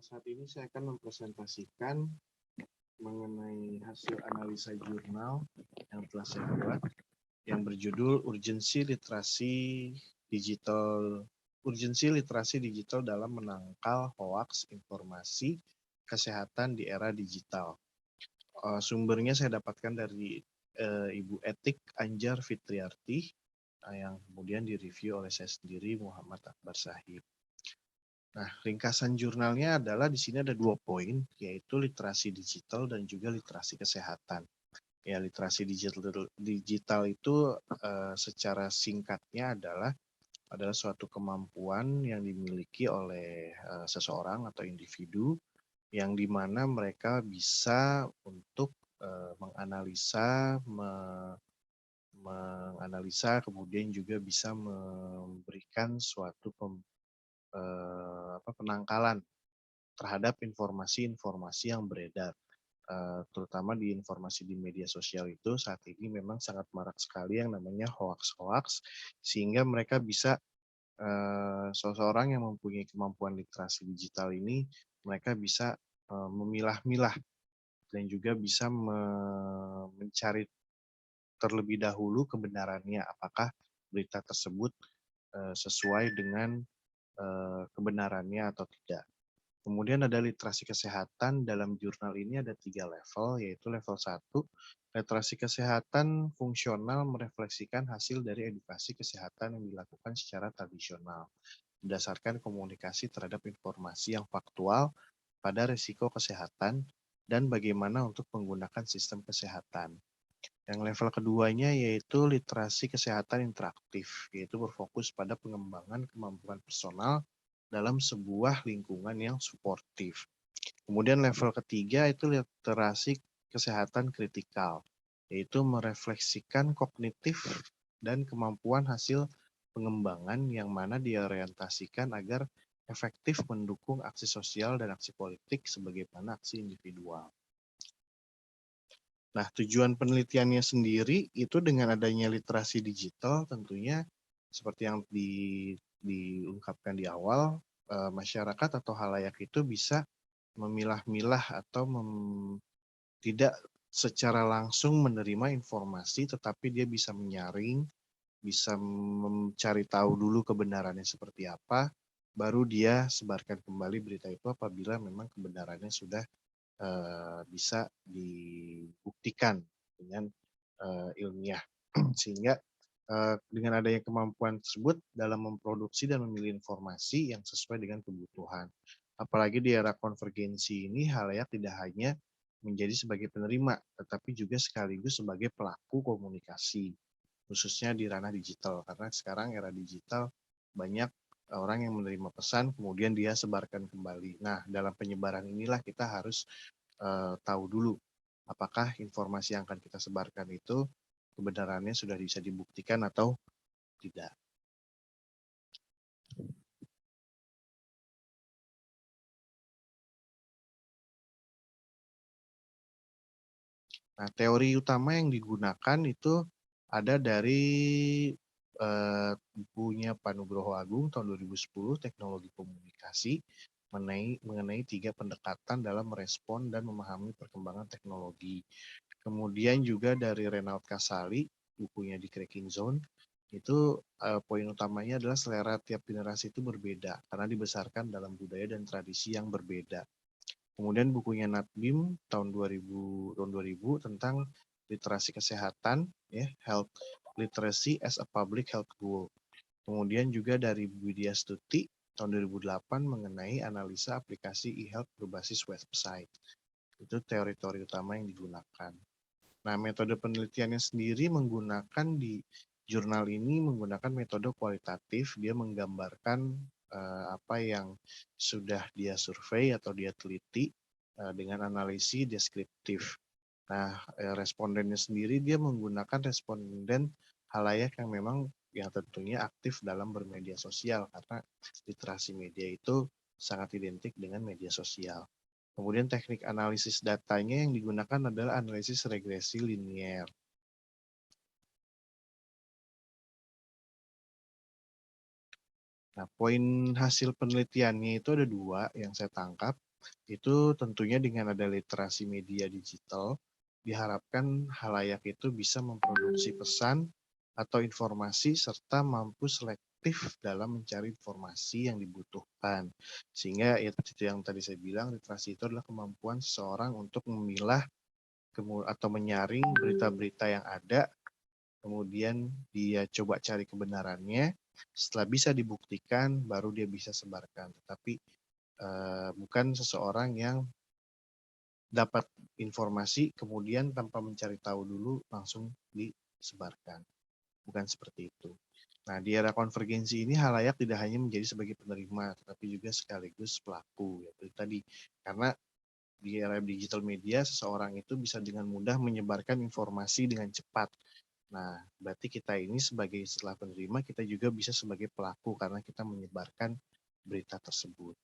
Saat ini saya akan mempresentasikan mengenai hasil analisa jurnal yang telah saya buat yang berjudul Urgensi Literasi Digital dalam Menangkal Hoaks Informasi Kesehatan di Era Digital. Sumbernya saya dapatkan dari Ibu Etik Anjar Fitriarti yang kemudian direview oleh saya sendiri, Muhammad Akbar Sahib. Nah, ringkasan jurnalnya adalah di sini ada 2 poin, yaitu literasi digital dan juga literasi kesehatan. Ya, literasi digital itu secara singkatnya adalah suatu kemampuan yang dimiliki oleh seseorang atau individu yang dimana mereka bisa untuk menganalisa, kemudian juga bisa memberikan suatu penangkalan terhadap informasi-informasi yang beredar, terutama di informasi di media sosial itu saat ini memang sangat marak sekali yang namanya hoaks-hoaks, sehingga mereka bisa seseorang yang mempunyai kemampuan literasi digital ini, mereka bisa memilah-milah dan juga bisa mencari terlebih dahulu kebenarannya, apakah berita tersebut sesuai dengan kebenarannya atau tidak. Kemudian ada literasi kesehatan, dalam jurnal ini ada 3 level, yaitu level 1, literasi kesehatan fungsional merefleksikan hasil dari edukasi kesehatan yang dilakukan secara tradisional, berdasarkan komunikasi terhadap informasi yang faktual pada risiko kesehatan dan bagaimana untuk menggunakan sistem kesehatan. Yang level keduanya yaitu literasi kesehatan interaktif, yaitu berfokus pada pengembangan kemampuan personal dalam sebuah lingkungan yang suportif. Kemudian level ketiga itu literasi kesehatan kritikal, yaitu merefleksikan kognitif dan kemampuan hasil pengembangan yang mana diorientasikan agar efektif mendukung aksi sosial dan aksi politik sebagaimana aksi individual. Nah, tujuan penelitiannya sendiri itu dengan adanya literasi digital tentunya seperti yang diungkapkan di awal, masyarakat atau halayak itu bisa memilah-milah atau tidak secara langsung menerima informasi, tetapi dia bisa menyaring, bisa mencari tahu dulu kebenarannya seperti apa, baru dia sebarkan kembali berita itu apabila memang kebenarannya sudah bisa dibuktikan dengan ilmiah. Sehingga dengan adanya kemampuan tersebut dalam memproduksi dan memilih informasi yang sesuai dengan kebutuhan. Apalagi di era konvergensi ini, halayak tidak hanya menjadi sebagai penerima, tetapi juga sekaligus sebagai pelaku komunikasi, khususnya di ranah digital. Karena sekarang era digital banyak orang yang menerima pesan, kemudian dia sebarkan kembali. Nah, dalam penyebaran inilah kita harus tahu dulu apakah informasi yang akan kita sebarkan itu kebenarannya sudah bisa dibuktikan atau tidak. Nah, teori utama yang digunakan itu ada dari bukunya Pak Nugroho Agung tahun 2010, Teknologi Komunikasi, mengenai 3 pendekatan dalam merespon dan memahami perkembangan teknologi. Kemudian juga dari Renald Kasali, bukunya di Cracking Zone, itu poin utamanya adalah selera tiap generasi itu berbeda karena dibesarkan dalam budaya dan tradisi yang berbeda. Kemudian bukunya Natbim tahun 2000 tentang literasi kesehatan, ya, Health Literacy as a Public Health Goal. Kemudian juga dari Widya Stuti tahun 2008 mengenai analisa aplikasi e-health berbasis website. Itu teori-teori utama yang digunakan. Nah, metode penelitiannya sendiri menggunakan di jurnal ini menggunakan metode kualitatif, dia menggambarkan apa yang sudah dia survei atau dia teliti dengan analisis deskriptif. Nah, respondennya sendiri dia menggunakan responden halayak yang memang yang tentunya aktif dalam bermedia sosial karena literasi media itu sangat identik dengan media sosial. Kemudian teknik analisis datanya yang digunakan adalah analisis regresi linier. Nah, poin hasil penelitiannya itu ada 2 yang saya tangkap, itu tentunya dengan ada literasi media digital, diharapkan khalayak itu bisa memproduksi pesan atau informasi serta mampu selektif dalam mencari informasi yang dibutuhkan. Sehingga itu yang tadi saya bilang, literasi itu adalah kemampuan seseorang untuk memilah atau menyaring berita-berita yang ada, kemudian dia coba cari kebenarannya, setelah bisa dibuktikan baru dia bisa sebarkan. Tetapi, bukan seseorang yang dapat informasi kemudian tanpa mencari tahu dulu langsung disebarkan, bukan seperti itu. Nah, di era konvergensi ini halayak tidak hanya menjadi sebagai penerima, tetapi juga sekaligus pelaku, ya itu tadi. Karena di era digital media seseorang itu bisa dengan mudah menyebarkan informasi dengan cepat. Nah, berarti kita ini sebagai setelah penerima, kita juga bisa sebagai pelaku karena kita menyebarkan berita tersebut.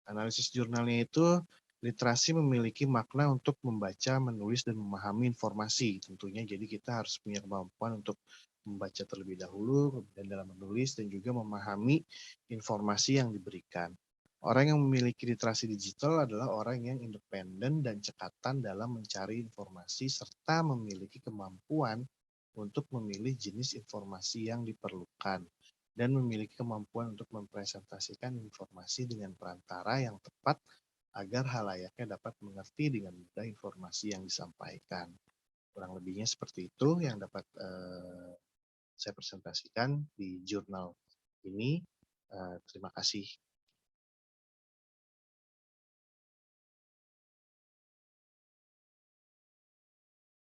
Analisis jurnalnya itu, literasi memiliki makna untuk membaca, menulis, dan memahami informasi tentunya. Jadi kita harus punya kemampuan untuk membaca terlebih dahulu, kemudian dalam menulis, dan juga memahami informasi yang diberikan. Orang yang memiliki literasi digital adalah orang yang independen dan cekatan dalam mencari informasi serta memiliki kemampuan untuk memilih jenis informasi yang diperlukan dan memiliki kemampuan untuk mempresentasikan informasi dengan perantara yang tepat agar halayaknya dapat mengerti dengan mudah informasi yang disampaikan. Kurang lebihnya seperti itu yang dapat saya presentasikan di jurnal ini. Terima kasih.